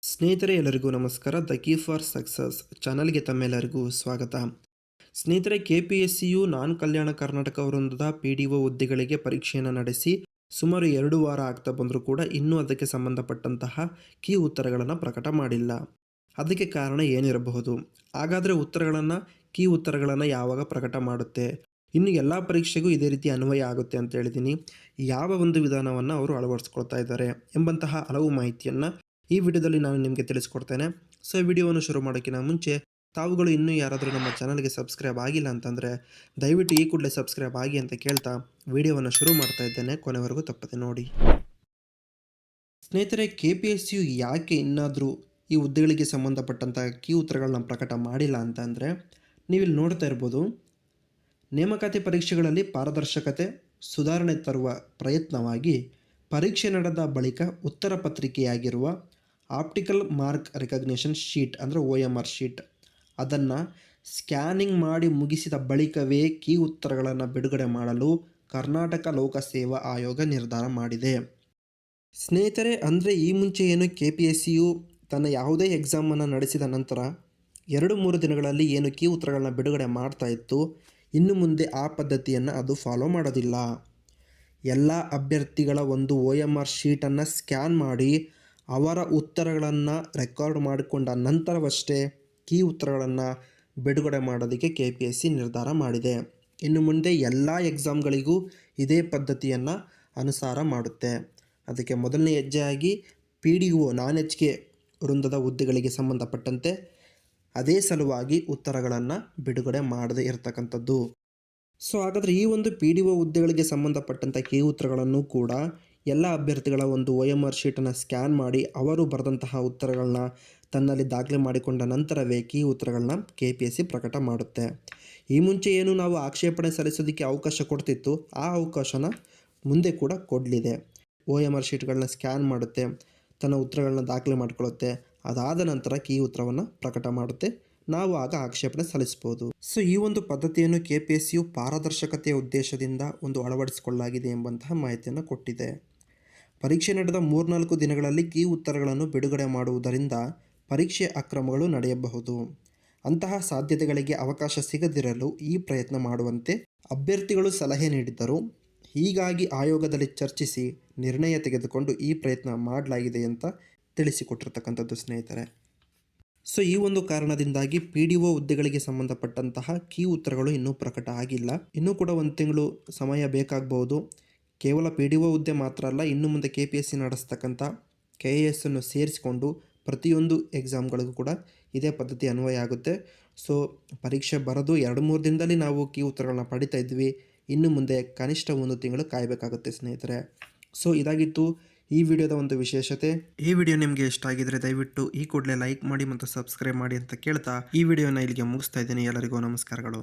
ಸ್ನೇಹಿತರೆ ಎಲ್ಲರಿಗೂ ನಮಸ್ಕಾರ. ದ ಕೀ ಫಾರ್ ಸಕ್ಸಸ್ ಚಾನಲ್ಗೆ ತಮ್ಮೆಲ್ಲರಿಗೂ ಸ್ವಾಗತ. ಸ್ನೇಹಿತರೆ, KPSCಯು ನಾನ್ ಕಲ್ಯಾಣ ಕರ್ನಾಟಕ ವೃಂದದ PDO ಹುದ್ದೆಗಳಿಗೆ ಪರೀಕ್ಷೆಯನ್ನು ನಡೆಸಿ ಸುಮಾರು 2 ವಾರ ಆಗ್ತಾ ಬಂದರೂ ಕೂಡ ಇನ್ನೂ ಅದಕ್ಕೆ ಸಂಬಂಧಪಟ್ಟಂತಹ ಕೀ ಉತ್ತರಗಳನ್ನು ಪ್ರಕಟ ಮಾಡಿಲ್ಲ. ಅದಕ್ಕೆ ಕಾರಣ ಏನಿರಬಹುದು? ಹಾಗಾದರೆ ಕೀ ಉತ್ತರಗಳನ್ನು ಯಾವಾಗ ಪ್ರಕಟ ಮಾಡುತ್ತೆ? ಇನ್ನು ಎಲ್ಲ ಪರೀಕ್ಷೆಗೂ ಇದೇ ರೀತಿ ಅನ್ವಯ ಆಗುತ್ತೆ ಅಂತ ಹೇಳಿದ್ದೀನಿ. ಯಾವ ಒಂದು ವಿಧಾನವನ್ನು ಅವರು ಅಳವಡಿಸ್ಕೊಳ್ತಾ ಇದ್ದಾರೆ ಎಂಬಂತಹ ಹಲವು ಮಾಹಿತಿಯನ್ನು ಈ ವಿಡಿಯೋದಲ್ಲಿ ನಾನು ನಿಮಗೆ ತಿಳಿಸ್ಕೊಡ್ತೇನೆ. ಸೊ ವಿಡಿಯೋವನ್ನು ಶುರು ಮಾಡೋಕ್ಕಿಂತ ಮುಂಚೆ ತಾವುಗಳು ಇನ್ನೂ ಯಾರಾದರೂ ನಮ್ಮ ಚಾನಲ್ಗೆ ಸಬ್ಸ್ಕ್ರೈಬ್ ಆಗಿಲ್ಲ ಅಂತಂದರೆ ದಯವಿಟ್ಟು ಈ ಕೂಡಲೇ ಸಬ್ಸ್ಕ್ರೈಬ್ ಆಗಿ ಅಂತ ಕೇಳ್ತಾ ವಿಡಿಯೋವನ್ನು ಶುರು ಮಾಡ್ತಾ ಇದ್ದೇನೆ. ಕೊನೆವರೆಗೂ ತಪ್ಪದೆ ನೋಡಿ. ಸ್ನೇಹಿತರೆ, KPSCಯು ಯಾಕೆ ಇನ್ನಾದರೂ ಈ ಹುದ್ದೆಗಳಿಗೆ ಸಂಬಂಧಪಟ್ಟಂಥ ಕೀ ಉತ್ತರಗಳನ್ನ ಪ್ರಕಟ ಮಾಡಿಲ್ಲ ಅಂತಂದರೆ, ನೀವಿಲ್ಲಿ ನೋಡ್ತಾ ಇರ್ಬೋದು, ನೇಮಕಾತಿ ಪರೀಕ್ಷೆಗಳಲ್ಲಿ ಪಾರದರ್ಶಕತೆ ಸುಧಾರಣೆ ತರುವ ಪ್ರಯತ್ನವಾಗಿ ಪರೀಕ್ಷೆ ನಡೆದ ಬಳಿಕ ಉತ್ತರ ಪತ್ರಿಕೆಯಾಗಿರುವ ಆಪ್ಟಿಕಲ್ ಮಾರ್ಕ್ ರೆಕಗ್ನಿಷನ್ ಶೀಟ್ ಅಂದರೆ OMR ಶೀಟ್ ಅದನ್ನು ಸ್ಕ್ಯಾನಿಂಗ್ ಮಾಡಿ ಮುಗಿಸಿದ ಬಳಿಕವೇ ಕೀ ಉತ್ತರಗಳನ್ನು ಬಿಡುಗಡೆ ಮಾಡಲು ಕರ್ನಾಟಕ ಲೋಕಸೇವಾ ಆಯೋಗ ನಿರ್ಧಾರ ಮಾಡಿದೆ. ಸ್ನೇಹಿತರೆ, ಅಂದರೆ ಈ ಮುಂಚೆ ಏನು KPSCಯು ತನ್ನ ಯಾವುದೇ ಎಕ್ಸಾಮನ್ನು ನಡೆಸಿದ ನಂತರ 2-3 ದಿನಗಳಲ್ಲಿ ಏನು ಕೀ ಉತ್ತರಗಳನ್ನ ಬಿಡುಗಡೆ ಮಾಡ್ತಾ ಇತ್ತು, ಇನ್ನು ಮುಂದೆ ಆ ಪದ್ಧತಿಯನ್ನು ಅದು ಫಾಲೋ ಮಾಡೋದಿಲ್ಲ. ಎಲ್ಲ ಅಭ್ಯರ್ಥಿಗಳ ಒಂದು OMR ಶೀಟನ್ನು ಸ್ಕ್ಯಾನ್ ಮಾಡಿ ಅವರ ಉತ್ತರಗಳನ್ನು ರೆಕಾರ್ಡ್ ಮಾಡಿಕೊಂಡ ನಂತರವಷ್ಟೇ ಕೀ ಉತ್ತರಗಳನ್ನು ಬಿಡುಗಡೆ ಮಾಡೋದಕ್ಕೆ KPSC ನಿರ್ಧಾರ ಮಾಡಿದೆ. ಇನ್ನು ಮುಂದೆ ಎಲ್ಲ ಎಕ್ಸಾಮ್ಗಳಿಗೂ ಇದೇ ಪದ್ಧತಿಯನ್ನು ಅನುಸಾರ ಮಾಡುತ್ತೆ. ಅದಕ್ಕೆ ಮೊದಲನೇ ಹೆಜ್ಜೆಯಾಗಿ PDO non-HK ವೃಂದದ ಹುದ್ದೆಗಳಿಗೆ ಸಂಬಂಧಪಟ್ಟಂತೆ ಅದೇ ಸಲುವಾಗಿ ಉತ್ತರಗಳನ್ನು ಬಿಡುಗಡೆ ಮಾಡದೇ ಇರತಕ್ಕಂಥದ್ದು. ಸೊ ಹಾಗಾದರೆ ಈ ಒಂದು PDO ಹುದ್ದೆಗಳಿಗೆ ಸಂಬಂಧಪಟ್ಟಂಥ ಕೀ ಉತ್ತರಗಳನ್ನು ಕೂಡ ಎಲ್ಲ ಅಭ್ಯರ್ಥಿಗಳ ಒಂದು OMR ಶೀಟನ್ನು ಸ್ಕ್ಯಾನ್ ಮಾಡಿ ಅವರು ಬರೆದಂತಹ ಉತ್ತರಗಳನ್ನ ತನ್ನಲ್ಲಿ ದಾಖಲೆ ಮಾಡಿಕೊಂಡ ನಂತರವೇ ಕೀ ಉತ್ತರಗಳನ್ನ KPSC ಪ್ರಕಟ ಮಾಡುತ್ತೆ. ಈ ಮುಂಚೆ ಏನು ನಾವು ಆಕ್ಷೇಪಣೆ ಸಲ್ಲಿಸೋದಕ್ಕೆ ಅವಕಾಶ ಕೊಡ್ತಿತ್ತು, ಆ ಅವಕಾಶನ ಮುಂದೆ ಕೂಡ ಕೊಡಲಿದೆ. OMR ಶೀಟ್ಗಳನ್ನ ಸ್ಕ್ಯಾನ್ ಮಾಡುತ್ತೆ, ತನ್ನ ಉತ್ತರಗಳನ್ನ ದಾಖಲೆ ಮಾಡಿಕೊಳ್ಳುತ್ತೆ, ಅದಾದ ನಂತರ ಕೀ ಉತ್ತರವನ್ನು ಪ್ರಕಟ ಮಾಡುತ್ತೆ. ನಾವು ಆಗ ಆಕ್ಷೇಪಣೆ ಸಲ್ಲಿಸ್ಬೋದು. ಸೊ ಈ ಒಂದು ಪದ್ಧತಿಯನ್ನು KPSCಯು ಪಾರದರ್ಶಕತೆಯ ಉದ್ದೇಶದಿಂದ ಅಳವಡಿಸಿಕೊಳ್ಳಲಾಗಿದೆ ಎಂಬಂತಹ ಮಾಹಿತಿಯನ್ನು ಕೊಟ್ಟಿದೆ. ಪರೀಕ್ಷೆ ನಡೆದ 3-4 ದಿನಗಳಲ್ಲಿ ಕೀ ಉತ್ತರಗಳನ್ನು ಬಿಡುಗಡೆ ಮಾಡುವುದರಿಂದ ಪರೀಕ್ಷೆ ಅಕ್ರಮಗಳು ನಡೆಯಬಹುದು. ಅಂತಹ ಸಾಧ್ಯತೆಗಳಿಗೆ ಅವಕಾಶ ಸಿಗದಿರಲು ಈ ಪ್ರಯತ್ನ ಮಾಡುವಂತೆ ಅಭ್ಯರ್ಥಿಗಳು ಸಲಹೆ ನೀಡಿದ್ದರು. ಹೀಗಾಗಿ ಆಯೋಗದಲ್ಲಿ ಚರ್ಚಿಸಿ ನಿರ್ಣಯ ತೆಗೆದುಕೊಂಡು ಈ ಪ್ರಯತ್ನ ಮಾಡಲಾಗಿದೆ ಅಂತ ತಿಳಿಸಿಕೊಟ್ಟಿರ್ತಕ್ಕಂಥದ್ದು ಸ್ನೇಹಿತರೆ. ಸೊ ಈ ಒಂದು ಕಾರಣದಿಂದಾಗಿ PDO ಹುದ್ದೆಗಳಿಗೆ ಸಂಬಂಧಪಟ್ಟಂತಹ ಕೀ ಉತ್ತರಗಳು ಇನ್ನೂ ಪ್ರಕಟ ಆಗಿಲ್ಲ. ಇನ್ನೂ ಕೂಡ 1 ತಿಂಗಳು ಸಮಯ ಬೇಕಾಗಬಹುದು. ಕೇವಲ PDO ಹುದ್ದೆ ಮಾತ್ರ ಅಲ್ಲ, ಇನ್ನು ಮುಂದೆ KPSC ನಡೆಸ್ತಕ್ಕಂಥ KAS ಅನ್ನು ಸೇರಿಸಿಕೊಂಡು ಪ್ರತಿಯೊಂದು ಎಕ್ಸಾಮ್ಗಳಿಗೂ ಕೂಡ ಇದೇ ಪದ್ಧತಿ ಅನ್ವಯ ಆಗುತ್ತೆ. ಸೊ ಪರೀಕ್ಷೆ ಬರೆದು 2-3 ದಿನದಲ್ಲಿ ನಾವು ಕೀ ಉತ್ತರಗಳನ್ನ ಪಡಿತಾ ಇದ್ವಿ. ಇನ್ನು ಮುಂದೆ ಕನಿಷ್ಠ 1 ತಿಂಗಳು ಕಾಯಬೇಕಾಗುತ್ತೆ ಸ್ನೇಹಿತರೆ. ಸೊ ಇದಾಗಿತ್ತು ಈ ವಿಡಿಯೋದ ಒಂದು ವಿಶೇಷತೆ. ಈ ವಿಡಿಯೋ ನಿಮಗೆ ಇಷ್ಟ ಆಗಿದ್ರೆ ದಯವಿಟ್ಟು ಈ ಕೂಡಲೇ ಲೈಕ್ ಮಾಡಿ ಮತ್ತು ಸಬ್ಸ್ಕ್ರೈಬ್ ಮಾಡಿ ಅಂತ ಕೇಳ್ತಾ ಈ ವಿಡಿಯೋನ ಇಲ್ಲಿಗೆ ಮುಗಿಸ್ತಾ ಇದ್ದೀನಿ. ಎಲ್ಲರಿಗೂ ನಮಸ್ಕಾರಗಳು.